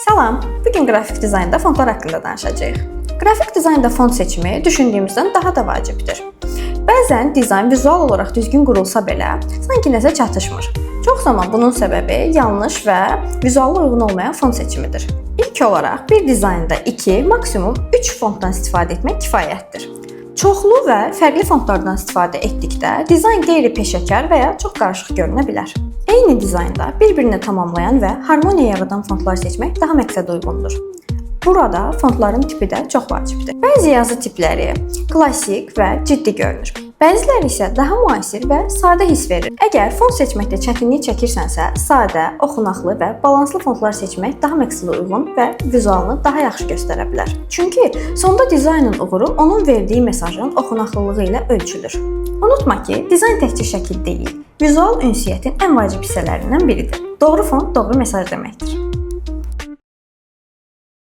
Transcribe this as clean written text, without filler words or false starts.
Salam, bugün qrafik dizaynda fontlar haqqında danışacağıq. Qrafik dizaynda font seçimi düşündüyümüzdən daha da vacibdir. Bəzən dizayn vizual olaraq düzgün qurulsa belə, sanki nəsə çatışmır. Çox zaman bunun səbəbi yanlış və vizuala uyğun olmayan font seçimidir. İlk olaraq bir dizaynda 2, maksimum 3 fontdan istifadə etmək kifayətdir. Çoxlu və fərqli fontlardan istifadə etdikdə dizayn qeyri-peşəkar və ya çox qarışıq görünə bilər. Eyni dizaynda bir-birini tamamlayan və harmoniya yaradan fontlar seçmək daha məqsədə uyğundur. Burada fontların tipi də çox vacibdir. Bəzi yazı tipləri klassik və ciddi görünür. Bəziləri isə daha müasir və sadə hiss verir. Əgər font seçməkdə çətinlik çəkirsənsə, sadə, oxunaqlı və balanslı fontlar seçmək daha məqsədə uyğun və vizualını daha yaxşı göstərə bilər. Çünki sonda dizaynın uğuru onun verdiyi mesajın oxunaqlılığı ilə ölçülür. Unutma ki, dizayn təkcə şəkil deyil, vizual ünsiyyətin ən vacib hissələrindən biridir. Doğru font doğru mesaj deməkdir.